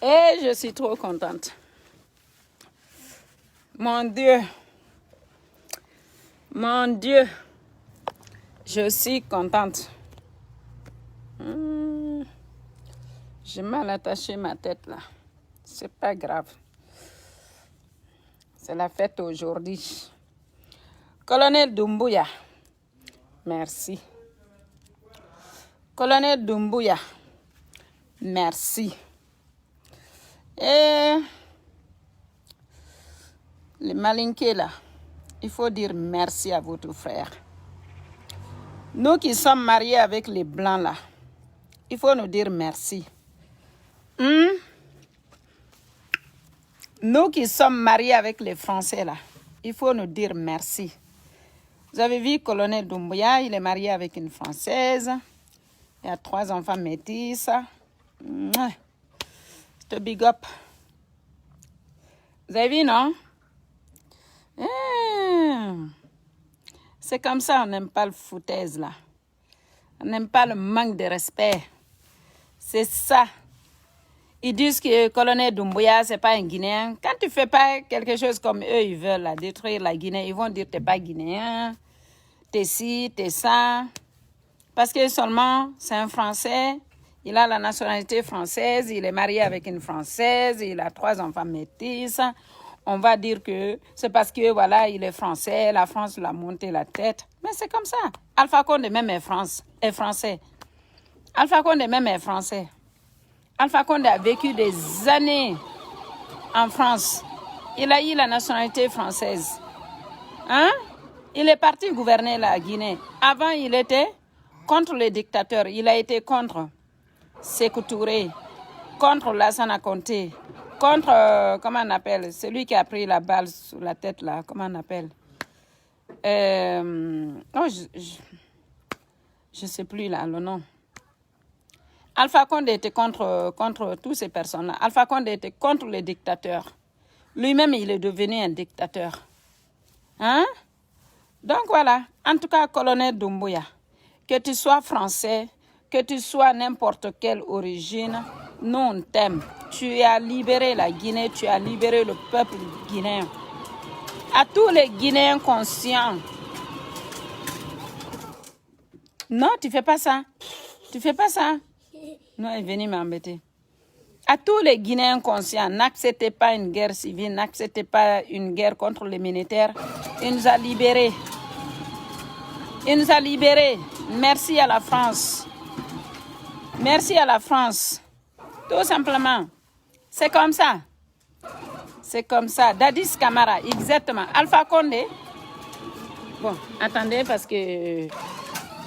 Et je suis trop contente. Mon Dieu. Mon Dieu. Je suis contente. J'ai mal attaché ma tête là. C'est pas grave. C'est la fête aujourd'hui. Colonel Doumbouya. Merci. Colonel Doumbouya. Merci. Et les malinqués là, il faut dire merci à votre frère. Nous qui sommes mariés avec les blancs là, il faut nous dire merci. Nous qui sommes mariés avec les Français là, il faut nous dire merci. Vous avez vu Colonel Doumbouya, il est marié avec une Française. Il a 3 enfants métis. C'est un big up. Vous avez vu, non? C'est comme ça, on n'aime pas le foutaise, là. On n'aime pas le manque de respect. C'est ça. Ils disent que le colonel Doumbouya, c'est pas un Guinéen. Quand tu fais pas quelque chose comme eux, ils veulent là, détruire la Guinée, ils vont dire que tu n'es pas Guinéen, t'es ci, t'es ça. Parce que seulement, c'est un Français, il a la nationalité française, il est marié avec une Française, il a 3 enfants métis. On va dire que c'est parce que, voilà, il est français, la France l'a monté la tête. Mais c'est comme ça. Alpha Condé même est français. Alpha Condé même est français. Alpha Condé a vécu des années en France. Il a eu la nationalité française. Hein? Il est parti gouverner la Guinée. Avant, il était contre les dictateurs. Il a été contre Sékou Touré, contre Lassana Conté, contre, comment on appelle, celui qui a pris la balle sur la tête, là, comment on appelle je sais plus, là, le nom. Alpha Condé était contre toutes ces personnes-là. Alpha Condé était contre les dictateurs. Lui-même, il est devenu un dictateur. Hein? Donc, voilà. En tout cas, colonel Doumbouya, que tu sois français, que tu sois n'importe quelle origine, nous, on t'aime. Tu as libéré la Guinée, tu as libéré le peuple guinéen. À tous les Guinéens conscients. Non, tu fais pas ça. Tu fais pas ça. Non, elle est venue m'embêter. À tous les Guinéens conscients, n'acceptez pas une guerre civile, n'acceptez pas une guerre contre les militaires. Il nous a libérés. Il nous a libérés. Merci à la France. Merci à la France. Tout simplement. C'est comme ça. C'est comme ça. Dadis Camara, exactement. Alpha Condé. Bon, attendez parce que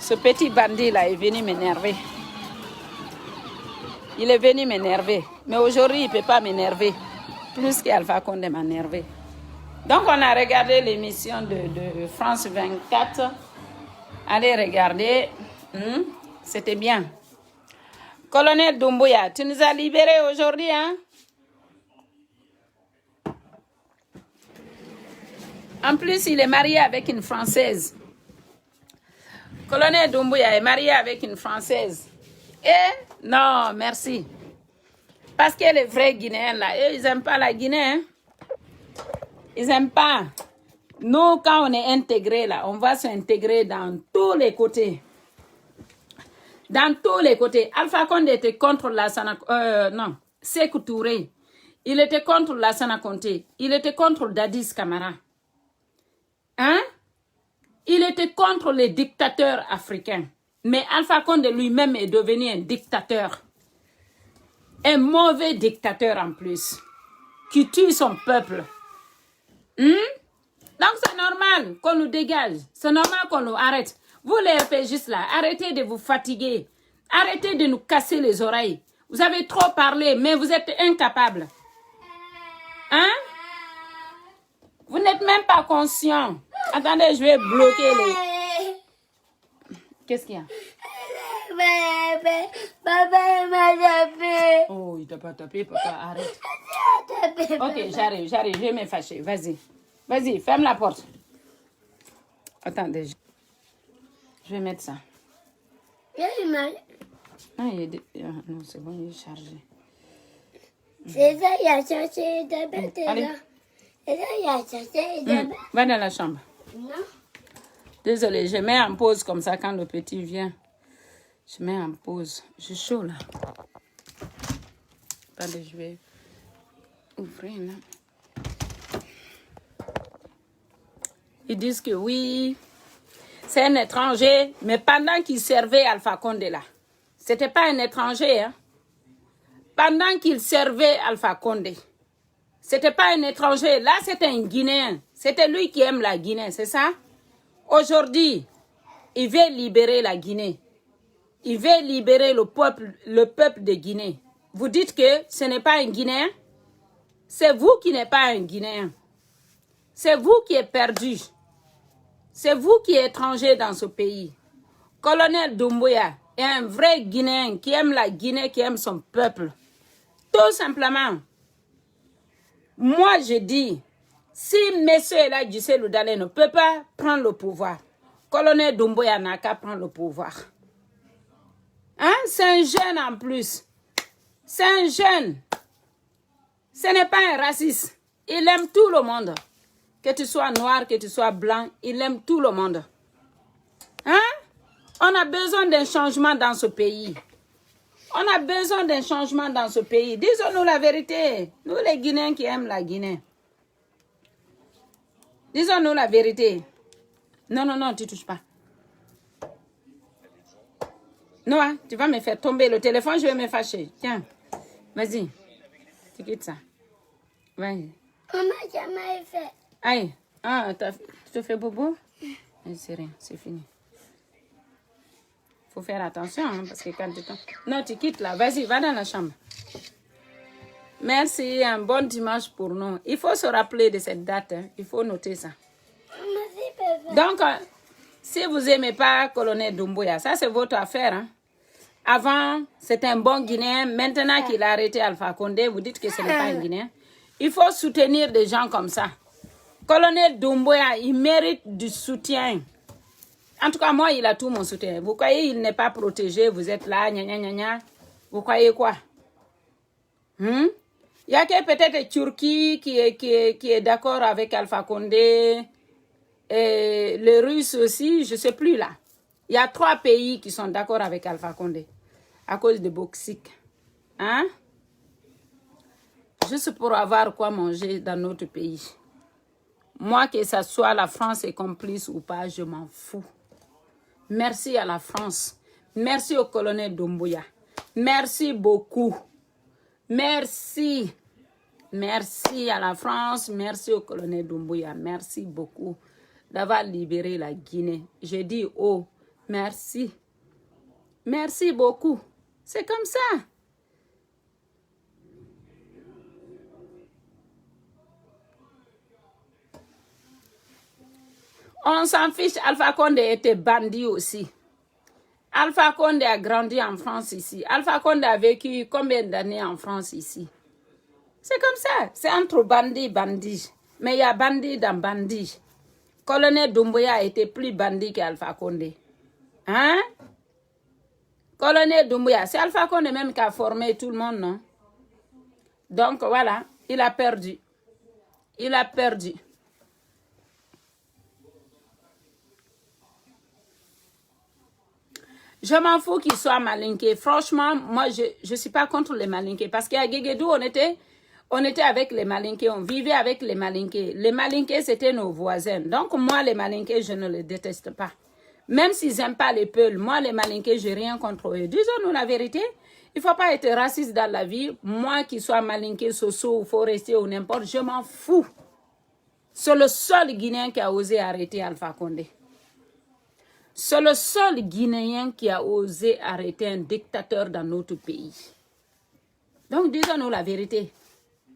ce petit bandit-là est venu m'énerver. Il est venu m'énerver. Mais aujourd'hui, il ne peut pas m'énerver. Plus qu'Alpha Condé m'a énervé. Donc, on a regardé l'émission de France 24. Allez regarder. C'était bien. Colonel Doumbouya, tu nous as libérés aujourd'hui, hein? En plus, il est marié avec une Française. Colonel Doumbouya est marié avec une Française. Et non, merci. Parce que les vrais Guinéens, là, eux, ils n'aiment pas la Guinée. Hein? Ils n'aiment pas. Nous, quand on est intégrés, là, on va s'intégrer dans tous les côtés. Dans tous les côtés. Alpha Condé était contre Lassana... non, Sékou Touré. Il était contre Lassana Conté. Il était contre Dadis Camara. Hein? Il était contre les dictateurs africains. Mais Alpha Condé lui-même est devenu un dictateur. Un mauvais dictateur en plus. Qui tue son peuple. Donc c'est normal qu'on nous dégage. C'est normal qu'on nous arrête. Vous les RPGistes là, arrêtez de vous fatiguer. Arrêtez de nous casser les oreilles. Vous avez trop parlé, mais vous êtes incapables. Hein? Vous n'êtes même pas conscient. Attendez, je vais bloquer les... Qu'est-ce qu'il y a? Papa m'a tapé. Oh, il t'a pas tapé, papa, arrête. Ok, j'arrive, je vais me fâcher. Vas-y, ferme la porte. Attendez, je vais mettre ça. Il m'a... Ah, non, c'est bon, il est chargé. C'est ça, il a cherché de bête Allez. là. Et là, il a cherché de bête. Va dans la chambre. Non. Désolée, je mets en pause comme ça quand le petit vient. Je mets en pause. J'ai chaud là. Attendez, je vais ouvrir là. Ils disent que oui, c'est un étranger, mais pendant qu'il servait Alpha Condé là, c'était pas un étranger, hein. Pendant qu'il servait Alpha Condé, c'était pas un étranger, là c'était un Guinéen. C'était lui qui aime la Guinée, c'est ça? Aujourd'hui, il veut libérer la Guinée. Il veut libérer le peuple de Guinée. Vous dites que ce n'est pas un Guinéen? C'est vous qui n'êtes pas un Guinéen. C'est vous qui êtes perdu. C'est vous qui êtes étranger dans ce pays. Colonel Doumbouya est un vrai Guinéen qui aime la Guinée, qui aime son peuple. Tout simplement. Moi, je dis, si M. Ella Djissé Loudale ne peut pas prendre le pouvoir, Colonel Doumbouya n'a qu'à prendre le pouvoir. Hein? C'est un jeune en plus. C'est un jeune. Ce n'est pas un raciste. Il aime tout le monde. Que tu sois noir, que tu sois blanc, il aime tout le monde. Hein? On a besoin d'un changement dans ce pays. On a besoin d'un changement dans ce pays. Disons-nous la vérité. Nous, les Guinéens qui aiment la Guinée. Disons-nous la vérité. Non, non, non, tu ne touches pas. Non, hein, tu vas me faire tomber le téléphone, je vais me fâcher. Tiens, vas-y. Tu quittes ça. Vas-y. On m'a jamais fait. Aïe, ah, tu te fais bobo? C'est rien, c'est fini. Faut faire attention, hein, parce que quand tu tombes... Non, tu quittes là, vas-y, va dans la chambre. Merci, un bon dimanche pour nous. Il faut se rappeler de cette date, hein. Il faut noter ça. Donc, si vous n'aimez pas Colonel Doumbouya, ça c'est votre affaire. Hein. Avant, c'était un bon Guinéen. Maintenant qu'il a arrêté Alpha Condé, vous dites que ce n'est pas un Guinéen. Il faut soutenir des gens comme ça. Colonel Doumbouya, il mérite du soutien. En tout cas, moi, il a tout mon soutien. Vous croyez qu'il n'est pas protégé, vous êtes là, gna gna gna gna. Vous croyez quoi? Il y a que peut-être Turquie qui est d'accord avec Alpha Condé. Et les Russes aussi, je ne sais plus là. Il y a 3 pays qui sont d'accord avec Alpha Condé à cause de Bauxique. Hein? Juste pour avoir quoi manger dans notre pays. Moi, que ce soit la France est complice ou pas, je m'en fous. Merci à la France. Merci au colonel Doumbouya. Merci beaucoup. Merci. Merci à la France. Merci au colonel Doumbouya. Merci beaucoup d'avoir libéré la Guinée. Je dis oh, merci. Merci beaucoup. C'est comme ça. On s'en fiche, Alpha Condé était bandit aussi. Alpha Condé a grandi en France ici. Alpha Condé a vécu combien d'années en France ici? C'est comme ça. C'est entre bandit et bandit. Mais il y a bandit dans bandit. Colonel Doumbouya a été plus bandit qu'Alpha Condé. Hein? Colonel Doumbouya, c'est Alpha Condé même qui a formé tout le monde, non? Donc voilà, il a perdu. Il a perdu. Je m'en fous qu'il soit malinqué. Franchement, moi, je ne suis pas contre les malinqués. Parce qu'à Guéguédou, on était avec les malinqués. On vivait avec les malinqués. Les malinqués, c'était nos voisins. Donc, moi, les malinqués, je ne les déteste pas. Même s'ils n'aiment pas les peuls, moi, les malinqués, je n'ai rien contre eux. Disons-nous la vérité. Il ne faut pas être raciste dans la vie. Moi, qu'il soit malinqué, soso ou forestier ou n'importe, je m'en fous. C'est le seul Guinéen qui a osé arrêter Alpha Condé. C'est le seul Guinéen qui a osé arrêter un dictateur dans notre pays. Donc, disons-nous la vérité.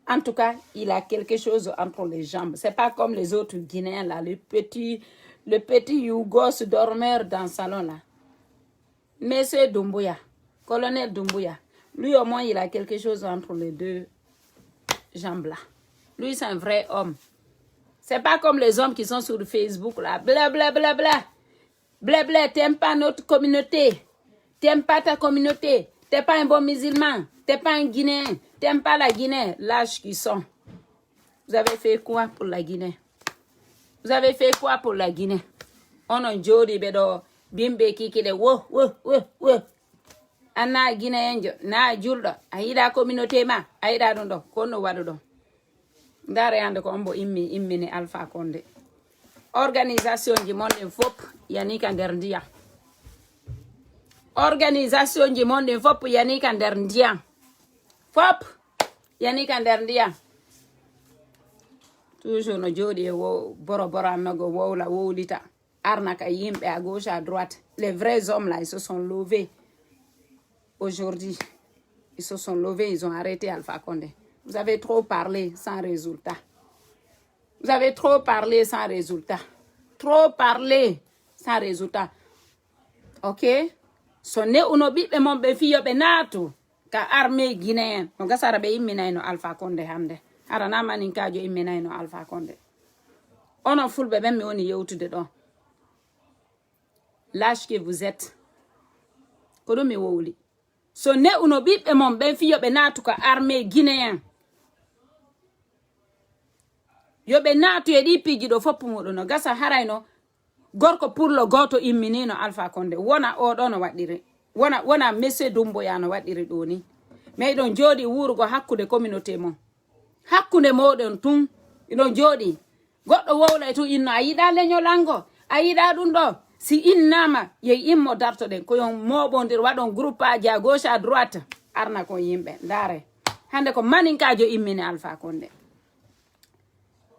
En tout cas, il a quelque chose entre les jambes. Ce n'est pas comme les autres Guinéens, là, le petit Yougos dormeur dans le salon, là. Monsieur Doumbouya, colonel Doumbouya, lui, au moins, il a quelque chose entre les 2 jambes, là. Lui, c'est un vrai homme. Ce n'est pas comme les hommes qui sont sur Facebook, là. Bla, bla, bla, bla. Blé, t'aimes pas notre communauté. T'aimes pas ta communauté. T'es pas un bon musulman. T'es pas un Guinéen. T'aimes pas la Guinée. Lâche qui sont. Vous avez fait quoi pour la Guinée? Vous avez fait quoi pour la Guinée? On a jodi bedo bimbe kikile wo. Anna Guinéen na juldo. Aida communauté ma. Aida dondo. Kono wadudo. Ndare ande ko ombo immini Alpha Condé. Organisation du monde fop yani ka nder ndiya. Organisation du monde fop yani ka nder ndiya. Fop yani ka nder ndiya. Toujours no jodi wo boro amago wowla wowlita. Arnaka yimbe à gauche à droite. Les vrais hommes là ils se sont levés. Aujourd'hui, ils se sont levés, ils ont arrêté Alpha Condé. Vous avez trop parlé sans résultat. Vous avez trop parlé sans résultat. Trop parlé sans résultat. Ok? Sonne unobi be mon be fiyo be natu ka armée guinéenne. Donc ça rabe imina no Alpha Condé hande. Ara na manin kajo imina no Alpha Condé. Ono fulbe be me oni yewtude do. Lâche que vous êtes. Kodo me wowli. Sonne unobi be mon be fiyo be natu ka armée guinéenne. Yobe natu edi pigi do fopu mudo no gasa harayno gorko pour le goto imminino Alpha Condé wona o do no wadire wona monsieur Doumbouya no wadire do ni mais don jodi wurugo hakkude communauté mon hakkunde modon tun don jodi goddo wowlay tu inno ayida leñolango ayida dum do si innama ye immo darto den ko yon mobondir wadon groupe aji à gauche à droite arna ko yimbe ndare hande ko maninkajo immini Alpha Condé.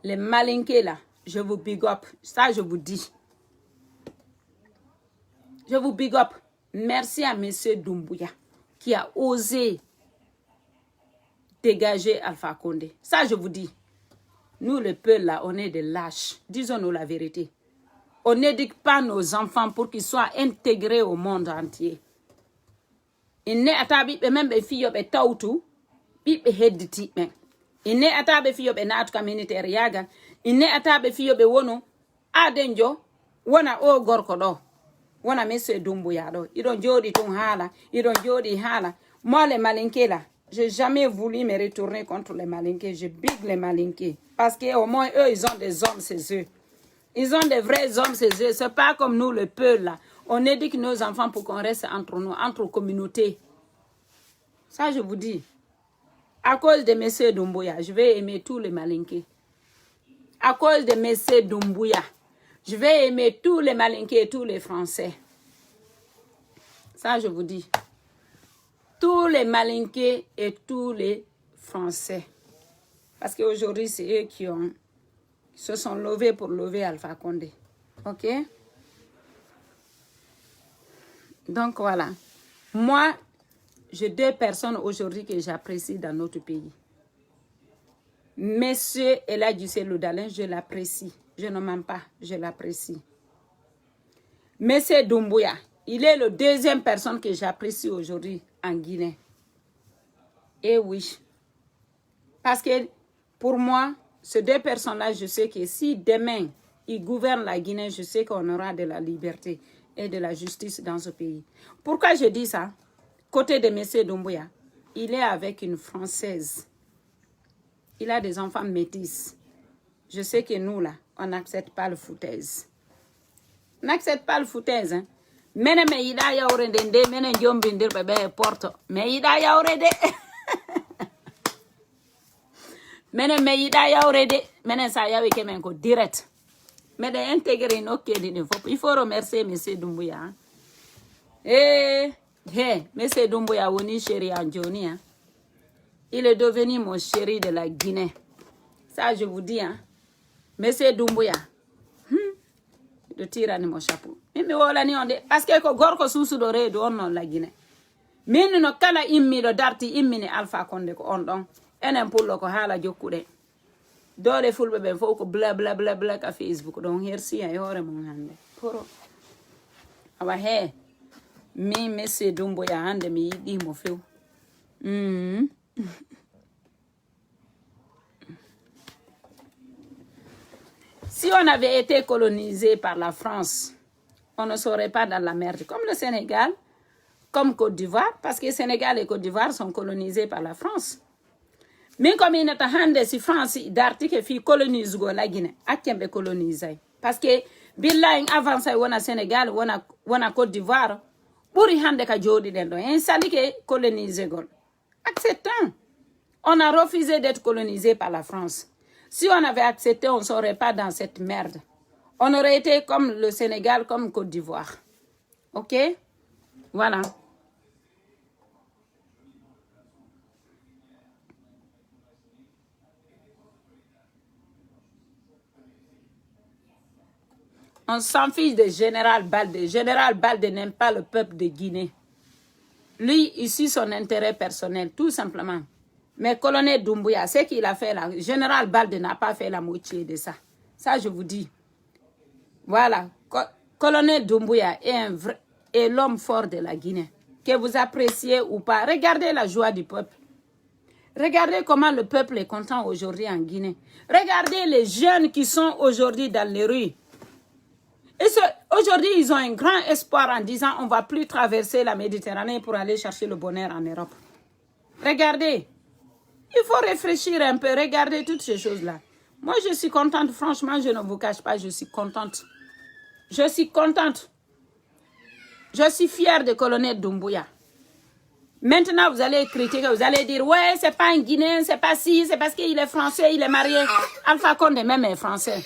Les malinqués là, je vous big up. Ça, je vous dis. Je vous big up. Merci à monsieur Doumbouya qui a osé dégager Alpha Condé. Ça, je vous dis. Nous, le peuple là, on est des lâches. Disons-nous la vérité. On n'éduque pas nos enfants pour qu'ils soient intégrés au monde entier. Il n'est pas même des filles qui sont pipe hedditi men. Inne atabe fiyo be natuka militaire yaga. Inne atabe fiyo be wono adenjo wona o gorko do. Wona monsieur Doumbouya do. Idon jodi ton hala, idon jodi hala. Moi les malinqués là, j'ai jamais voulu me retourner contre les malinqués. Je big les malinqués parce que au moins eux ils ont des hommes c'est eux. Ils ont des vrais hommes c'est eux. C'est pas comme nous le peuple là. On éduque nos enfants pour qu'on reste entre nous, entre communautés. Ça je vous dis. À cause de M. Doumbouya, je vais aimer tous les malinqués. À cause de M. Doumbouya, je vais aimer tous les malinqués et tous les Français. Ça, je vous dis. Tous les malinqués et tous les Français. Parce qu'aujourd'hui, c'est eux qui se sont levés pour lever Alpha Condé. OK? Donc, voilà. Moi, j'ai deux personnes aujourd'hui que j'apprécie dans notre pays. Monsieur Eladji Loudalin, je l'apprécie. Je ne mens pas, je l'apprécie. Monsieur Doumbouya, il est la deuxième personne que j'apprécie aujourd'hui en Guinée. Et oui. Parce que pour moi, ces deux personnes-là, je sais que si demain, ils gouvernent la Guinée, je sais qu'on aura de la liberté et de la justice dans ce pays. Pourquoi je dis ça? Côté de M. Doumbouya, il est avec une Française. Il a des enfants métis. Je sais que nous, là, on n'accepte pas le foutaise. On n'accepte pas le foutaise. Hein? Mene me ida ya orendende, mene jombindir bebe porto. Me ida ya orede. Mene me ida ya orede. Mene sa ya weke menko direct. Mene intégrer nos kédine. Il faut remercier M. Doumbouya. Hein? M. Doumbouya woni chéri Anjoni. Hein? Il est devenu mon chéri de la Guinée. Ça, je vous dis, hein. M. Doumbouya. De tirer mon chapeau. Parce que gorko susu do redu on la Guinée. Min no kala immi do darti immini Alpha Condé ko on don. Enen pullo ko hala jokkude. Dole fulbe ben fo ko bla bla bla bla ka Facebook don hersi ay hore mon hande. Poro. Awa he. Mi M. Doumbouya hande mi yidi mo few. Si on avait été colonisé par la France, on ne serait pas dans la merde. Comme le Sénégal, comme Côte d'Ivoire, parce que Sénégal et Côte d'Ivoire sont colonisés par la France. Mais comme il est en si France d'Arctique fi colonise go la Guinée, à qui be colonisé. Parce que billahi avance wona Sénégal, wona Côte d'Ivoire, pour y hande ka jodi den do. Un sali que colonisé go. Acceptant. On a refusé d'être colonisé par la France. Si on avait accepté, on ne serait pas dans cette merde. On aurait été comme le Sénégal, comme Côte d'Ivoire. OK? Voilà. On s'en fiche de Général Balde. Général Balde n'aime pas le peuple de Guinée. Lui, ici, son intérêt personnel, tout simplement. Mais colonel Doumbouya, ce qu'il a fait là, Général Balde n'a pas fait la moitié de ça. Ça, je vous dis. Voilà. Colonel Doumbouya est l'homme fort de la Guinée. Que vous appréciez ou pas, regardez la joie du peuple. Regardez comment le peuple est content aujourd'hui en Guinée. Regardez les jeunes qui sont aujourd'hui dans les rues. Aujourd'hui, ils ont un grand espoir en disant on ne va plus traverser la Méditerranée pour aller chercher le bonheur en Europe. Regardez. Il faut réfléchir un peu, regardez toutes ces choses-là. Moi, je suis contente, franchement, je ne vous cache pas, je suis contente. Je suis contente. Je suis fière de colonel Doumbouya. Maintenant, vous allez critiquer, vous allez dire, ouais, c'est pas un Guinéen, c'est pas si, c'est parce qu'il est français, il est marié. Alpha Condé même est français.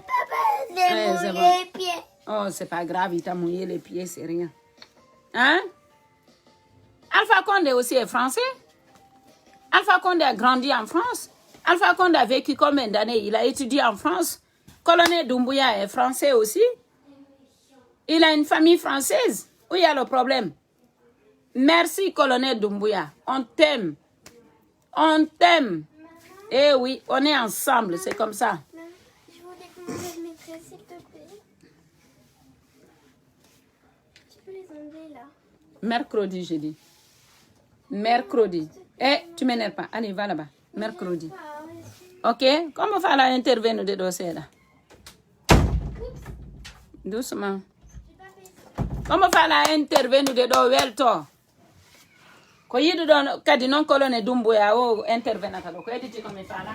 Papa, j'ai mouillé les pieds. Oh, c'est pas grave, il t'a mouillé les pieds, c'est rien. Hein? Alpha Condé aussi est français. Alpha Condé a grandi en France. Alpha Condé a vécu combien d'années? Il a étudié en France. Colonel Doumbouya est français aussi. Il a une famille française. Où il y a le problème? Merci, colonel Doumbouya. On t'aime. On t'aime. Eh oui, on est ensemble, c'est comme ça. Je voulais que vous les mettriez, s'il te plaît. Tu peux les enlever là. Mercredi, j'ai dit. Mercredi. Eh, tu m'énerves pas. Allez, va là-bas. Mercredi. Ok? Comment faire la intervenir de dossier là? Doucement. Comment faire la intervenir de dossier là? Ko yidu don kadi non colonel Doumbouya o intervenata do ko editi comme fala.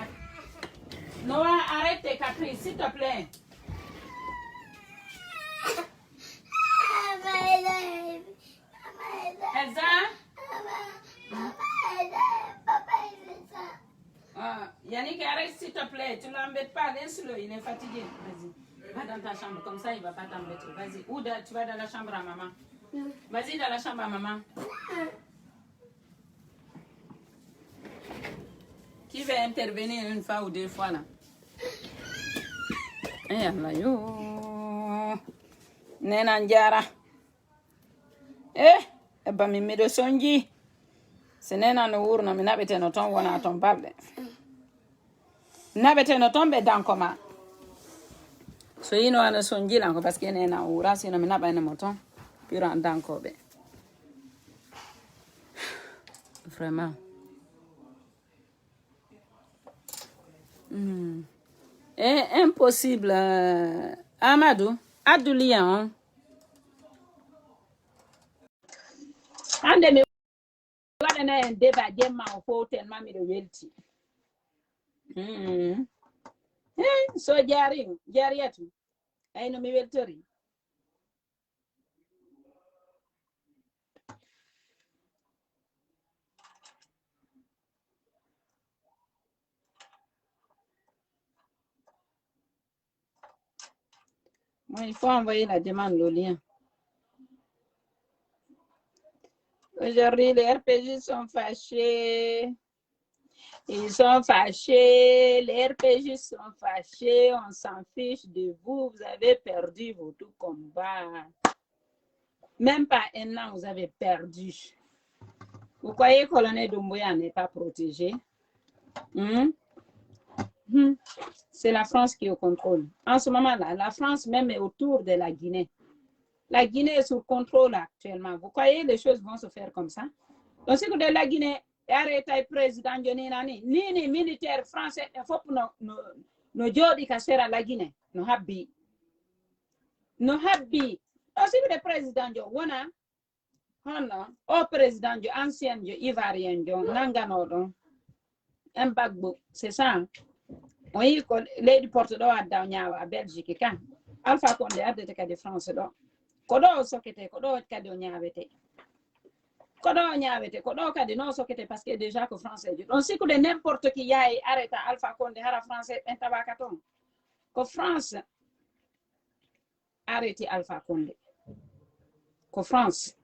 Noah, arrête tes caprices s'il te plaît. Elsa? Yannick, arrête s'il te plaît, tu l'embêtes pas, laisse-le, il est fatigué. Vas-y, va dans ta chambre, comme ça il va pas t'embêter. Vas-y, ou tu vas dans la chambre à maman. Vas-y dans la chambre à maman. Qui va intervenir une fois ou deux fois là? Eh Allah yo. Nena njara. Ba mi medo sonji. Senena no wurno mi nabete no ton wona ton balde. Nabete no ton be dan koma. So yino ana sonji lan ko parce que nena wura sino mi naba ene moton. Pure en dan ko be. Vraiment. Impossible. Amadou, Adoulian. Ande me wadana en débat gemma ko tellement mi do welti. So jariatu. Ay no mi weltori. Moi, il faut envoyer la demande, le lien. Aujourd'hui, les RPG sont fâchés. Ils sont fâchés. Les RPG sont fâchés. On s'en fiche de vous. Vous avez perdu votre combat. Même pas un an, vous avez perdu. Vous croyez que le colonel Doumbouya n'est pas protégé? C'est la France qui est au contrôle. En ce moment-là, la France même est autour de la Guinée. La Guinée est sous contrôle actuellement. Vous croyez que les choses vont se faire comme ça? Donc, c'est que de la Guinée, arrête le président ni militaire français, il faut que nous jodi kasera la Guinée. Nous habbi. Donc, c'est que le président hono o président jo ancien jo ivoirien jo nangano don en bagbo c'est ça on yi ko leydi porte do adda nyaawa a belgique kan alpha condé adde kadi france do ko do sokete ko do kadi o nyaawete ko do nyaawete ko do kadi no sokete parce que déjà ko français jo don siku de n'importe qui yaay arrêta alpha condé hara français en tabaka ton ko france arrêté alpha condé ko france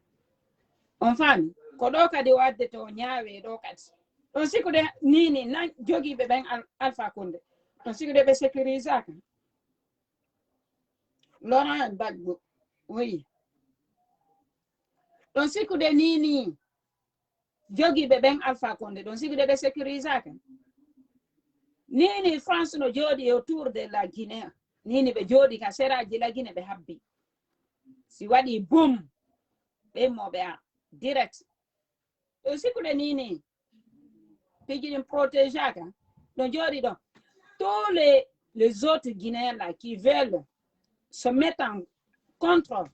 on fami ko do kadi wadde to nyaawe do kadi don siku de nini nan jogi be ben alpha condé don siku de be sécuriser kan Laurent Gbagbo oui don siku de nini jogi be ben alpha condé don siku de be sécuriser kan nini france no jodi autour de la Guinée nini be jodi ka seraji la Guinée be habbi si wadi boom be mo be direct don siku de nini pejin protéger kan don jodi don tous les autres Guinéens là qui veulent se mettre en contre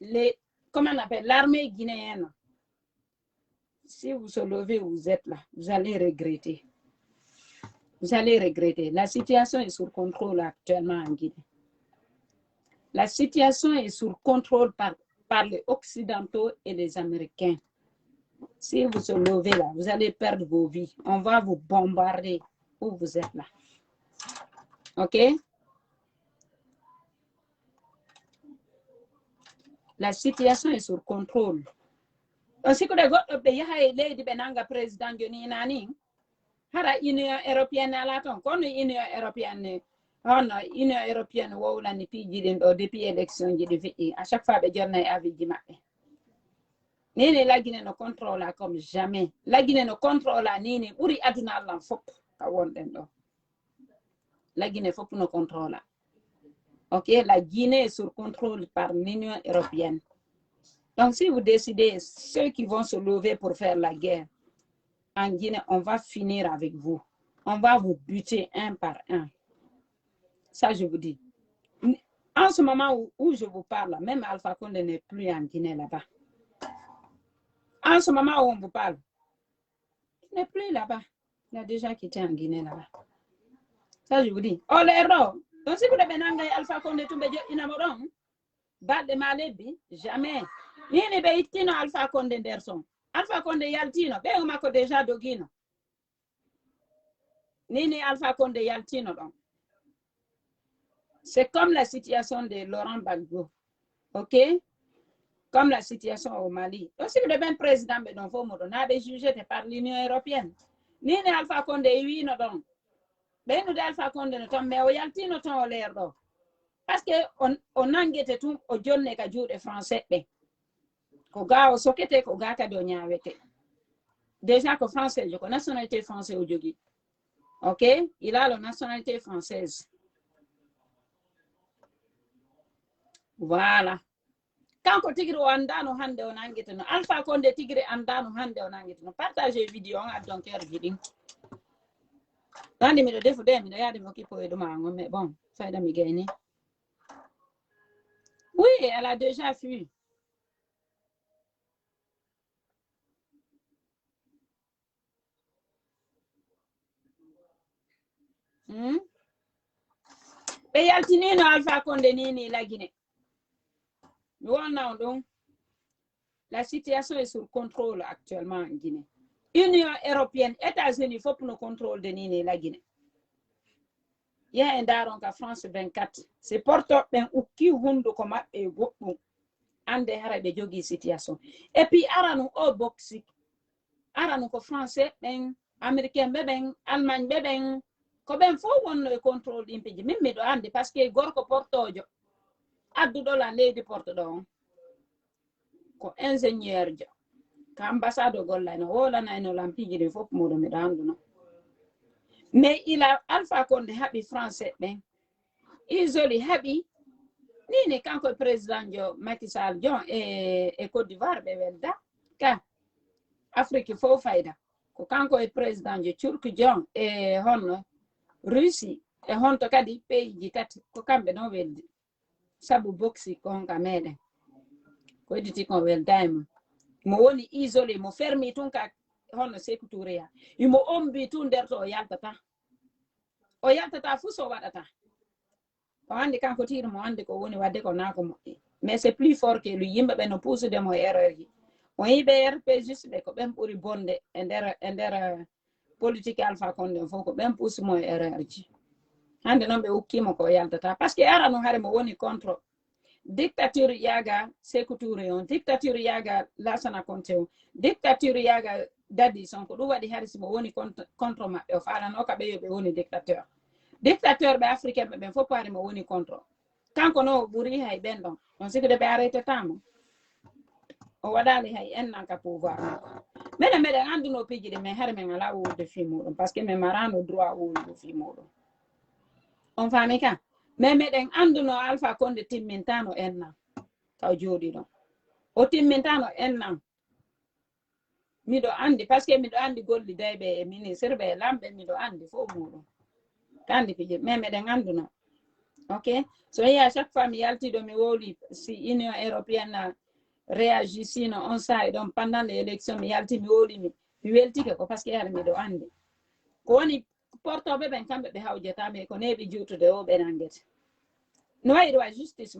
les, comment on appelle, l'armée guinéenne. Si vous se levez, vous êtes là, vous allez regretter. Vous allez regretter. La situation est sous contrôle actuellement en Guinée. La situation est sous contrôle par les Occidentaux et les Américains. Si vous se levez là, vous allez perdre vos vies. On va vous bombarder où vous êtes là. OK? La situation est sous contrôle. Si vous avez lady benanga président Johnny Nani, hara Union européenne à la ton, kon Union européenne, Union européenne wo la ni pi jidin do depuis élection ji de à chaque fois be jornay avis ji mabbe. Nini la Guinée no contrôle comme jamais. La Guinée no contrôle nini buri aduna Allah fop ka wonden do. La Guinée fop no contrôle. OK, la Guinée est sous contrôle par l'Union européenne. Donc, si vous décidez, ceux qui vont se lever pour faire la guerre en Guinée, on va finir avec vous. On va vous buter un par un. Ça, je vous dis. En ce moment où je vous parle, même Alpha Condé n'est plus en Guinée là-bas. En ce moment où on vous parle, il n'est plus là-bas. Il a déjà quitté en Guinée là-bas. Ça, je vous dis. Oh, l'erreur. Donc, si vous avez un Alpha Condé, tout inamoron, bas de malebi, jamais. Ni ne be itino Alpha Condé derson. Alpha Condé yaltino, be o mako déjà dogino. Ni Alpha Condé yaltino donc. C'est comme la situation de Laurent Gbagbo. OK? Comme la situation au Mali. Donc, si vous avez un président, mais donc, vous m'avez jugé par l'Union européenne. Ni Alpha Condé, oui, non, donc. Ben nous Alpha Condé no mais o yaltino ton o l'air do parce que on angete tout o jonne ka juude français be ko ga o sokete ko ga ka do nyaawete déjà que français je ko nationalité français o jogi. OK, il a la nationalité française. Voilà. Quand ko tigri o andano hande o nangete no Alpha Condé tigri andano hande o nangete no partager vidéo on a donc vidéo. Nandi mi do defu de mi do yade mo kipo e do mango mais bon ça da mi gagné. Oui, elle a déjà fui. Be yaltini no Alpha Condé ni la Guinée. Donc, la situation est sous contrôle actuellement en Guinée. Union européenne, États-Unis, il faut pour le contrôle de Nini la Guinée. Il y a un daron en France 24. C'est porto ben ou qui hundu comme et gopu ande hara de jogi situation. Et puis aranu au boxi. Aranu ko français ben américain ben allemagne ben ko ben fo won le contrôle impédi même do ande parce que gorko portojo addu do la lady porto do ko ingénieur jo ka ambassade golla no wala na no lampiji de fop modo mi dandu no. Mais il a Alpha Condé happy français ben isolé happy ni quand le président jo Macky Sall jo e Côte d'Ivoire be welda ka Afrique fo fayda ko kanko e président jo Turki jo e honno Russie e honto kadi pays ji tati ko kambe no weldi sabu boxi ko ka meden ko editi ko weldama mo woni isolé mo fermi tun ka hono Sékou Touré ya imo ombi tun nder to o yaltata fu so waɗata o andi kanko tiri mo andi ko woni wadde ko nako moƴƴi mais c'est plus fort que lui yimɓe ɓe no puusude mo erreur ji on yiɓe RP juste ɓe ko ɓen ɓuri bonde e nder politique Alpha Condé fof ko ɓen puusi mo erreur ji hande noon ɓe ukkimo ko yaltata par ce que ara no haare mo woni contre dictature yaga Sékou Touré on dictature yaga Lassana Conté on dictature yaga Dadi Sonko ɗum waɗi haade simo woni contre maɓɓe o falano ka ɓe yo ɓe woni dictateur ɓe africain ɓe ɓen fof paari mo woni contre kanko no o ɓuri hay ɓen ɗon on sikkude ɓe arrêtetamo o waɗali hay en nanka pouvoir makko minen meɗen anduno piiji ɗi mais haade min ala wolude fi muɗum par ce que min marano droit wolude fi muɗum on faami ka mais meɗen anduno Alpha Condé timmintano en nan taw jooɗi ɗon o timmintano en nan miɗo andi par ce que miɗo andi gollidayɓe e ministre ɓe e lamɓe miɗo andi fof muɗum kandi piiji mais meɗen anduno ok so yi à chaque fois mi yaltiɗo mi wowli si union européenne réagi sino on saa ɗon pendant les élections mi yalti mi wowli mi weltike ko par ce que yaade miɗo andi ko woni portoɓe ɓen kamɓe ɓe hawjetame ko neɓi juutude o ɓe nangete no wayi ɗo wa justice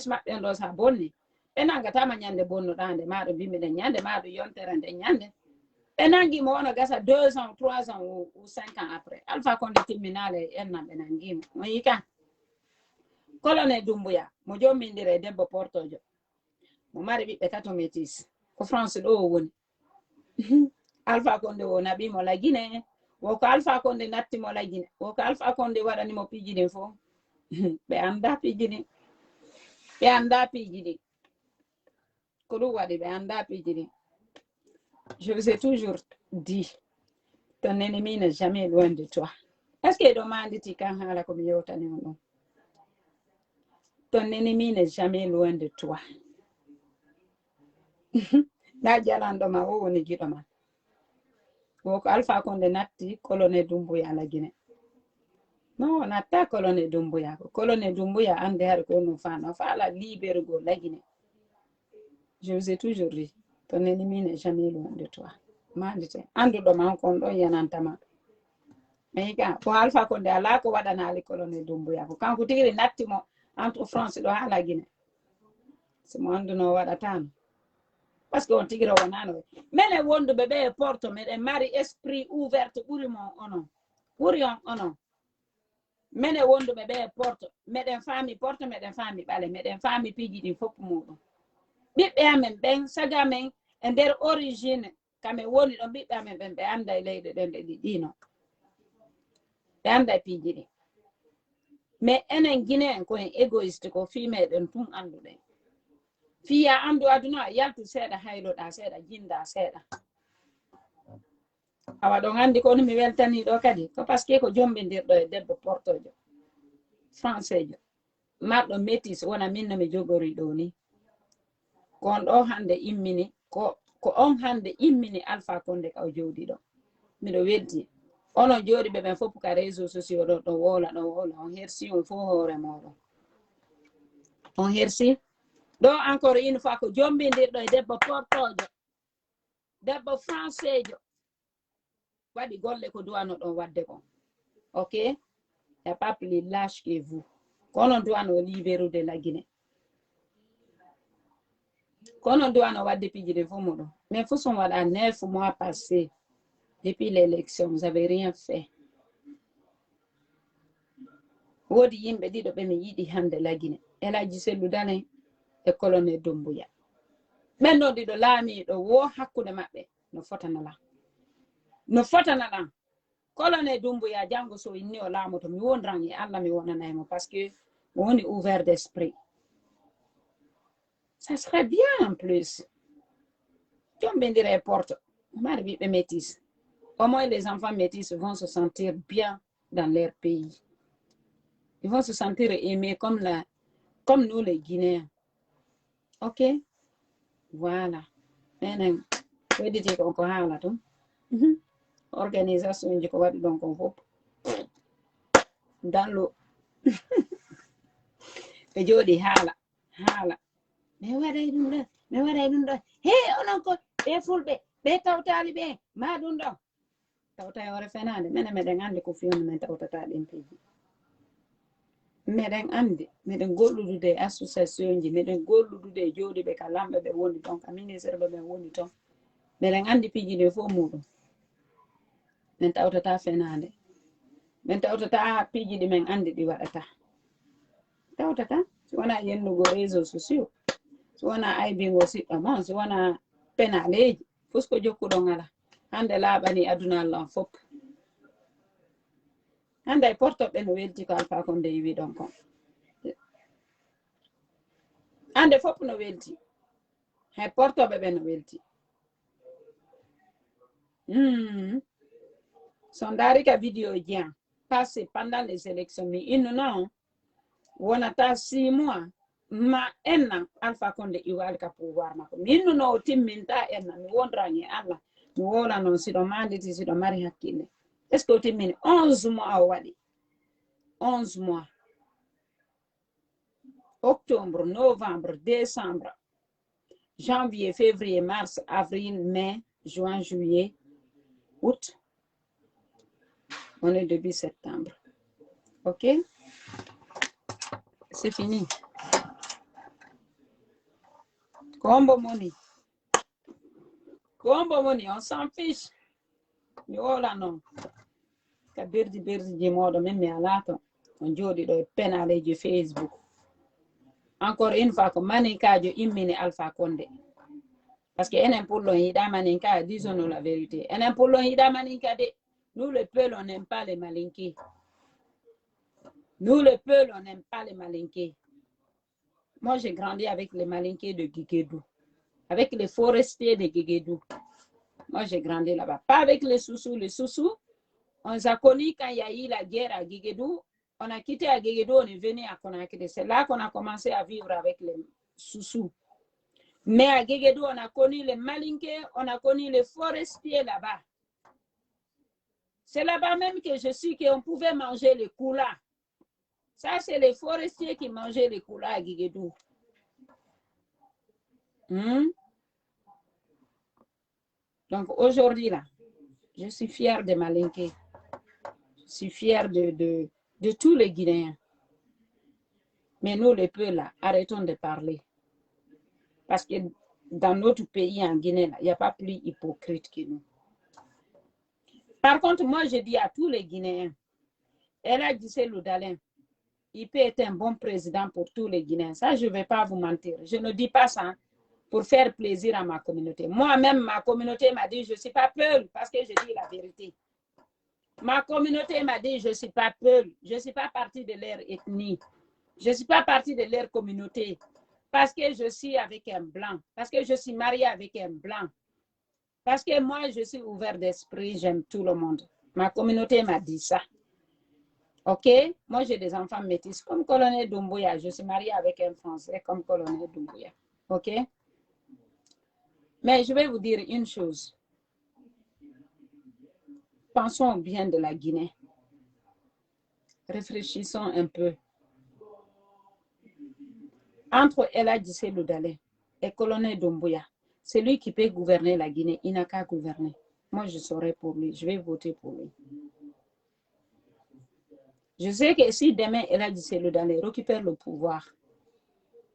maɓɓe ɗo sa bonni ɓe nangatama ñande bonnuɗande maɗo mbimiɗen ñande maɗo yontere nde ñande ɓe nangimo wono gasa 2 ans 3 ans ou 5 ans après Alpha Condé timminale en nan ɓe nangimo on yi ka colonel Doumbouya mo jommindire debbo portojo mo mari ɓiɓɓe 4 métis ko France ɗo o woni Alpha Condé o naɓimo la Guinée woko Alpha Condé nattimo la Guinée woko Alpha Condé waɗanimo piiji ɗin fof ɓe anda piiji ɗin ɓe anda piiji ɗin ko ɗum waɗi ɓe anda piiji ɗin je vous ai toujours dit ton ennemi n'est jamais loin de toi est ce que ɗo manditi kan haala komi yewtani on ɗum ton ennemi n'est jamais loin de toi na jalanɗoma o woni giɗo ma woko Alpha Condé natti colonel Doumbouya la Guinée non natta colonel Doumbouya ko colonel Doumbouya ande haade ko no faala libérugo la Guinée je vous ai toujours dit ton ennemi n'est jamais loin de toi mandite anduɗo ma kon ɗon yanantama mais ka ko Alpha Condé ala ko waɗanali colonel Doumbouya ko kanko tigiri nattimo entre France ɗo ha la Guinée simo anduno waɗatano par ce que on tigiri wonano minen wonduɓe ɓe e porto meɗen mari esprit ouverte ɓuri mon onon ɓuri on onon minen wonduɓe ɓe e porto meɗen faami porto meɗen faami ɓale meɗen faami piiji ɗin fopp muɗum ɓiɓɓe amen ɓen saga men e nder origine kamen woni ɗon ɓiɓɓe amen ɓen ɓe anda e leyɗe ɗen ɗe ɗiɗino ɓe anda e piiji ɗin mais enen Guinéen koyen égoïste ko fimeɗen tun anduɗen fiya andu aduna yaltu seeɗa hayloɗa seeɗa jinda seeɗa awa ɗon andi ko mi weltani ɗo kadi ko par ce que ko jombindirɗo e debbo portojo français jo marɗo métis wona min no mi jogori ɗo ni kon ɗo hande immini ko on hande immini Alpha Condé ka o jooɗi ɗo miɗo welti onon jooɗiɓe ɓen fof ka réseau sociaux ɗo ɗo wola on hersi on fof hoore moɗon on hersi ɗo encore une fois ko jombindirɗo e debbo portojo debbo français jo waɗi golle ko duwano ɗon wadde kon ok y a pas plus lâche que vous kono duwano libérude la Guinée kono duwano wadde piiji ɗin fof muɗum mais fof son waɗa 9 mois passé depuis l'élection vous avez rien fait woodi yimɓe ɗiɗo ɓe mi yiɗi hande la Guinée Elhadji Cellou Dalein e colonel Doumbouya ɓen ɗon ɗiɗo laamiɗo wo hakkude maɓɓe no fotana ɗan colonel Doumbouya janngo so inni o laamoto mi wonran e Allah mi wonanaymo par ce que mo woni ouvert d'esprit ça serait bien en plus jombindira e porte mari ɓiɓɓe métis au moins les enfants métis vont se sentir bien dans leur pays ils vont se sentir aimés comme nous les Guinéens ok voilà enen wedditi kon ko haala tum organisation ji ko waɗi ɗon kon fof dallo ɓe jooɗi haala mi waɗay ɗum ɗo mi waɗa ɗum ɗo he onon ko ɓe fulɓe ɓe tawtali ɓe ma ɗum ɗo tawta e hore fenade minen meɗen andi ko fiyonde men tawtata ɗen piiji meɗen andi meɗen golludude e association ji meɗen golludude e jooɗiɓe ka lamɓe ɓe woni ton ka ministre ɓe ɓen woni ton meɗen andi piiji ɗe fof muɗum min tawtata fenade min tawtata piiji ɗi min andi ɗi waɗata tawtata si wona yennugo réseau sociaux si wona aybingo siɗɗo mon si wona penaleji fusko jokkuɗo ngala hande laaɓani aduna allah fof hande e portoɓe no welti ko Alpha Condé wi ɗon kon hande fof no welti hay portoɓe ɓe no welti son dari ka vidéo ji an passé pendant les élections mi innu non wonata 6 mois ma enna Alpha Condé iwali ka pouvoir makko mi innu no o timminta enna mi wondrani e allah mi wola noon siɗo manditi siɗo mari hakkille est ce que o timmini 11 mois o waɗi 11 mois octobre novembre décembre janvier février mars avril mai juin juillet août on est début septembre ok c'est fini combo money on s'en fiche mi wola noon ka berdi ji moɗo min mi ala ton on jooɗi ɗo e penaleji Facebook encore une fois ko maninkajo immini Alpha Condé parce que enen pullon yiɗa maninka disons-nous la vérité enen pullon yiɗa maninka de nous le peuple on n'aime pas les malinqués nous le peuple on n'aime pas les malinqués moi j'ai grandi avec les malinqués de Guéguédou avec les forestiers de Guéguédou moi j'ai grandi là-bas pas avec les Soussous on s'est connus quand il y a eu la guerre à Guéguédou. On a quitté à Guéguédou, on est venu à Conakry. C'est là qu'on a commencé à vivre avec les Soussous. Mais à Guéguédou, on a connu les Malinqués, on a connu les forestiers là-bas. C'est là-bas même que je suis qu'on pouvait manger les koulas. Ça, c'est les forestiers qui mangeaient les koulas à Guéguédou. Donc aujourd'hui, là, je suis fière de Malinqués. Je suis fière de tous les Guinéens. Mais nous, les peuples, là, arrêtons de parler. Parce que dans notre pays, en Guinée, il n'y a pas plus hypocrite que nous. Par contre, moi, je dis à tous les Guinéens, El Hadji Cellou Dalein, il peut être un bon président pour tous les Guinéens. Ça, je ne vais pas vous mentir. Je ne dis pas ça pour faire plaisir à ma communauté. Moi-même, ma communauté m'a dit, je ne suis pas peul, parce que je dis la vérité. Ma communauté m'a dit, je ne suis pas peul, je ne suis pas partie de leur ethnie, je ne suis pas partie de leur communauté, parce que je suis avec un blanc, parce que je suis mariée avec un blanc, parce que moi, je suis ouvert d'esprit, j'aime tout le monde. Ma communauté m'a dit ça. Ok? Moi, j'ai des enfants métis, comme Colonel Doumbouya, je suis mariée avec un Français, comme Colonel Doumbouya. Ok? Mais je vais vous dire une chose. Pensons au bien de la Guinée. Réfléchissons un peu. Entre El Hadji Cellou Dalein et Colonel Doumbouya, c'est lui qui peut gouverner la Guinée. Il n'a qu'à gouverner. Moi, je serai pour lui. Je vais voter pour lui. Je sais que si demain El Hadji Cellou Dalein récupère le pouvoir,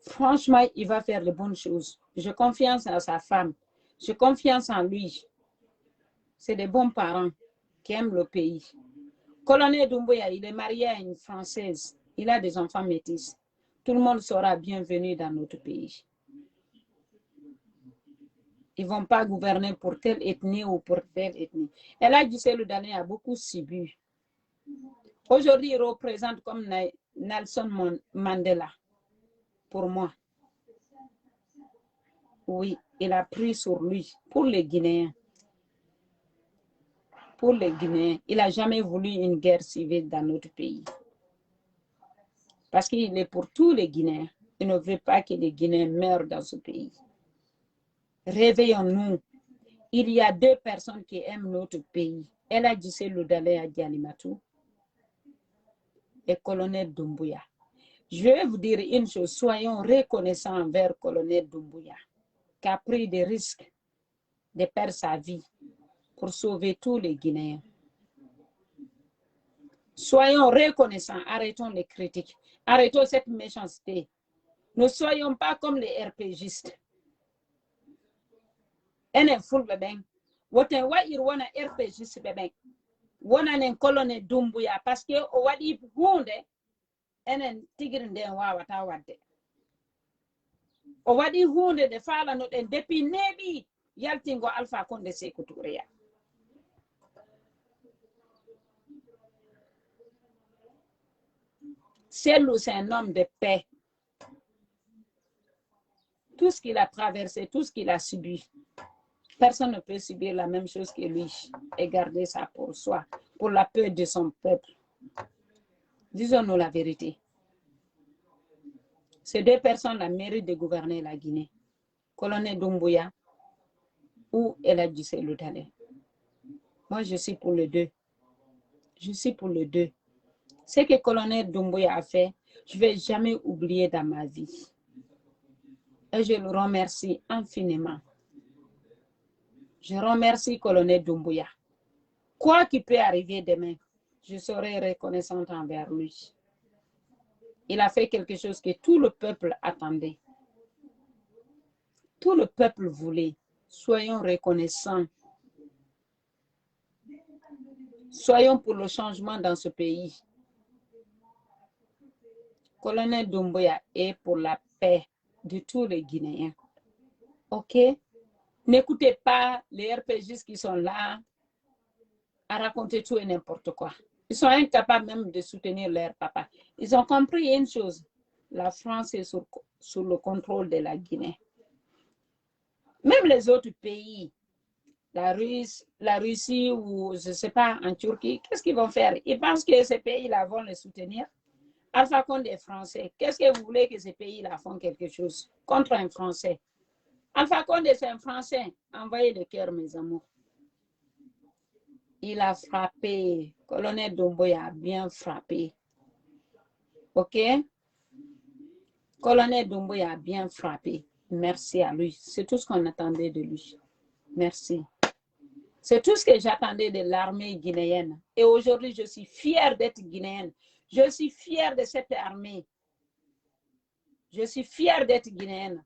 franchement, il va faire de bonnes choses. J'ai confiance en sa femme. J'ai confiance en lui. C'est des bons parents qui aiment le pays. Colonel Doumbouya, il est marié à une Française. Il a des enfants métis. Tout le monde sera bienvenu dans notre pays. Ils ne vont pas gouverner pour telle ethnie ou pour telle ethnie. El Hadji Cellou Dalein a beaucoup subi. Aujourd'hui, il représente comme Nelson Mandela, pour moi. Oui, il a pris sur lui, pour les Guinéens. Pour les Guinéens, il n'a jamais voulu une guerre civile dans notre pays. Parce qu'il est pour tous les Guinéens. Il ne veut pas que les Guinéens meurent dans ce pays. Réveillons-nous. Il y a 2 personnes qui aiment notre pays. El Hadji Cellou Dalein à Dialimatou et Colonel Doumbouya. Je vais vous dire une chose. Soyons reconnaissants envers Colonel Doumbouya. qui a pris des risques de perdre sa vie pour sauver tous les Guinéens. Soyons reconnaissants, arrêtons les critiques, arrêtons cette méchanceté. Ne soyons pas comme les RPGistes. Enen fulbe ben, woten wa ir wana RPGiste be ben. Wana nen colonel Dumbuya parce que o wadi hunde enen tigirinde wawata wadde. O wadi hunde de fala no den depuis nebi yaltingo Alpha Condé Sékou Touré. C'est un homme de paix. Tout ce qu'il a traversé, tout ce qu'il a subi, personne ne peut subir la même chose que lui et garder ça pour soi, pour la paix de son peuple. Disons-nous la vérité. Ces deux personnes-là méritent de gouverner la Guinée. Colonel Doumbouya ou El Hadji Cellou Dalein. Moi, je suis pour les deux. Je suis pour les deux. Ce que Colonel Doumbouya a fait, je ne vais jamais oublier dans ma vie. Et je le remercie infiniment. Je remercie Colonel Doumbouya. Quoi qu'il peut arriver demain, je serai reconnaissante envers lui. Il a fait quelque chose que tout le peuple attendait. Tout le peuple voulait. Soyons reconnaissants. Soyons pour le changement dans ce pays. Colonel Doumbouya est pour la paix de tous les Guinéens. OK? N'écoutez pas les RPGistes qui sont là à raconter tout et n'importe quoi. Ils sont incapables même de soutenir leur papa. Ils ont compris une chose. La France est sous le contrôle de la Guinée. Même les autres pays, la Russie ou je ne sais pas, en Turquie, qu'est-ce qu'ils vont faire? Ils pensent que ces pays-là vont les soutenir. Alpha Condé est français. Qu'est-ce que vous voulez que ces pays-là font quelque chose contre un Français? Alpha Condé, c'est un Français. Envoyez le cœur, mes amours. Il a frappé. Colonel Doumbouya a bien frappé. OK? Colonel Doumbouya a bien frappé. Merci à lui. C'est tout ce qu'on attendait de lui. Merci. C'est tout ce que j'attendais de l'armée guinéenne. Et aujourd'hui, je suis fière d'être guinéenne. Je suis fière de cette armée. Je suis fière d'être guinéenne.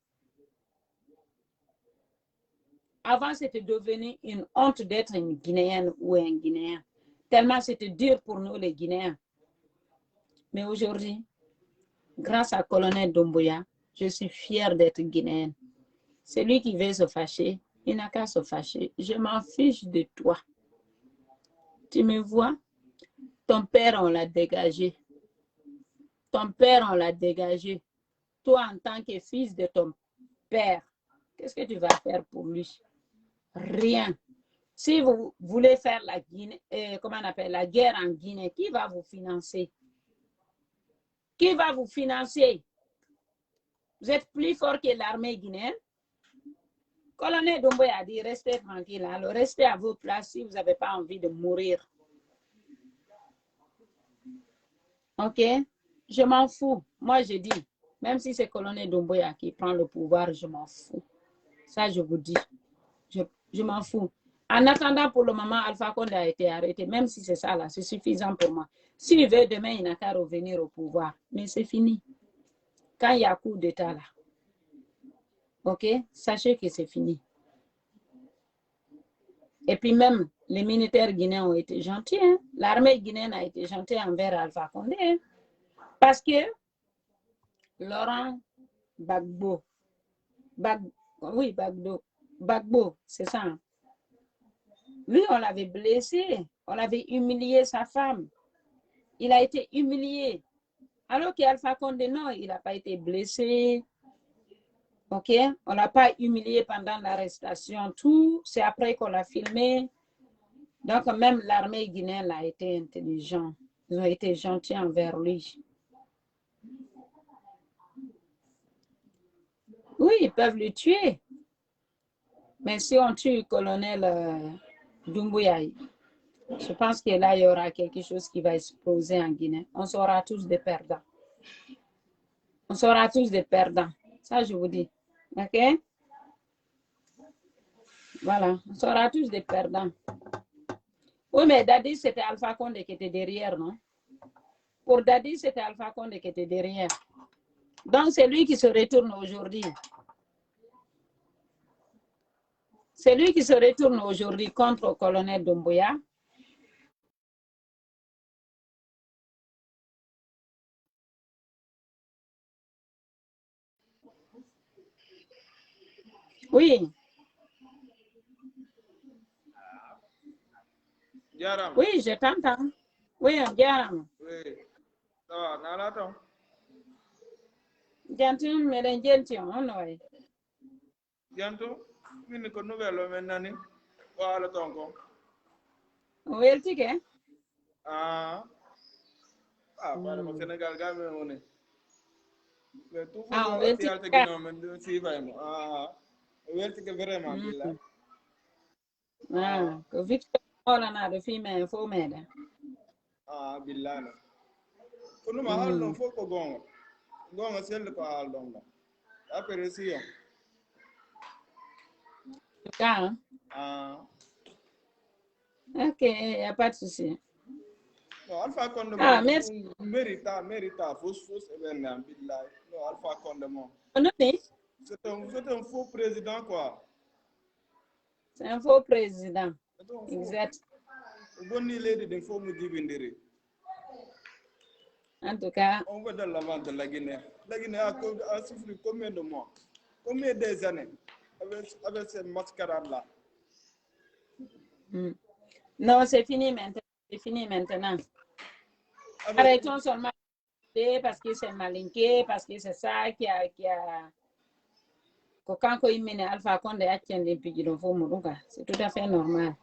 Avant, c'était devenu une honte d'être une Guinéenne ou un Guinéen. Tellement c'était dur pour nous, les Guinéens. Mais aujourd'hui, grâce à Colonel Doumbouya, je suis fière d'être guinéenne. Celui qui veut se fâcher, il n'a qu'à se fâcher. Je m'en fiche de toi. Tu me vois? Ton père, on l'a dégagé. Ton père, on l'a dégagé. Toi, en tant que fils de ton père, qu'est-ce que tu vas faire pour lui? Rien. Si vous voulez faire la Guinée, comment on appelle, la guerre en Guinée, qui va vous financer? Qui va vous financer? Vous êtes plus fort que l'armée guinéenne? Colonel Doumbouya a dit, restez tranquille. Alors, restez à vos places si vous n'avez pas envie de mourir. OK? Je m'en fous. Moi, je dis, même si c'est Colonel Doumbouya qui prend le pouvoir, je m'en fous. Ça, je vous dis. Je m'en fous. En attendant, pour le moment, Alpha Condé a été arrêté. Même si c'est ça, là, c'est suffisant pour moi. S'il veut, demain, il n'a qu'à revenir au pouvoir. Mais c'est fini. Quand il y a coup d'État, là, OK? Sachez que c'est fini. Et puis même, les militaires guinéens ont été gentils. Hein? L'armée guinéenne a été gentille envers Alpha Condé. Hein? Parce que Laurent Gbagbo, Gbagbo, c'est ça. Hein? Lui, on l'avait blessé. On avait humilié sa femme. Il a été humilié. Alors qu'Alpha Condé, non, il n'a pas été blessé. OK? On l'a pas humilié pendant l'arrestation. Tout, c'est après qu'on l'a filmé. Donc, même l'armée guinéenne a été intelligente. Ils ont été gentils envers lui. Oui, ils peuvent le tuer. Mais si on tue le colonel Doumbouya, je pense que là, il y aura quelque chose qui va exploser en Guinée. On sera tous des perdants. On sera tous des perdants. Ça, je vous dis. OK? Voilà, on sera tous des perdants. Oui, mais Dadis, c'était Alpha Condé qui était derrière, non? Pour Dadis, c'était Alpha Condé qui était derrière. Donc, c'est lui qui se retourne aujourd'hui. C'est lui qui se retourne aujourd'hui contre le colonel Doumbouya. Oui. Jaram. Oui, je t'entends. Oui, Jaram. Oui. Ça va, Nalaton. Jantum, mais les gentils, on a. Bientôt, une nouvelle maintenant. Voilà ton compte. Où est le ticket? Ah, para mo Sénégal gamé mo ne. Mais tout Ah, faut où est le ati alta ticket? gino men si vraiment. Ah, welti que vraiment billah. Ah, que Victor, on a de filles, mais il faut m'aider. Ah, billah. Kono ma hal non fo ko gonga. Gonga sel ko hal don. Après si. En tout cas, hein? Ah. Ok, il n'y a pas de souci. No, Alpha Condé Ah, mo merci. mérita fausse événement billah. No, Alpha Condé mo. On est. C'est un faux président quoi. C'est un faux président. C'est un faux. Exact. Bonni lady de faux mu dibindiri. En tout cas, On va dans l'avant de la Guinée. La Guinée a souffert combien de mois? Combien des années avec ces mascarades-là? non, c'est fini maintenant. C'est fini maintenant. Avec... Arrêtons seulement parce que c'est malinqué, parce que c'est ça qui a quand il mène Alpha Condé à tiendre les pieds de faux Mourouga. C'est tout à fait normal.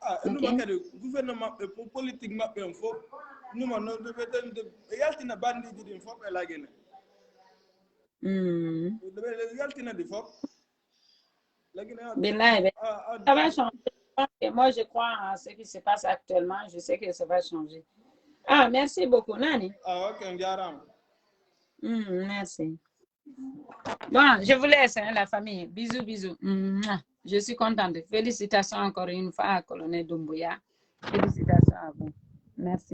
Ah, nous manquons de gouvernement politiquement bien faux. Nous manquons de yaltina bandi di faux et la Guinée. Yaltina di faux. La Guinée. Ça va changer. Moi, je crois en ce qui se passe actuellement. Je sais que ça va changer. Ah, merci beaucoup, Nani. Ah, ok, Ndiaram. Merci. Bon, je vous laisse, hein, la famille. Bisous, bisous. Je suis contente. Félicitations encore une fois à Colonel Doumbouya. Félicitations à vous. Merci.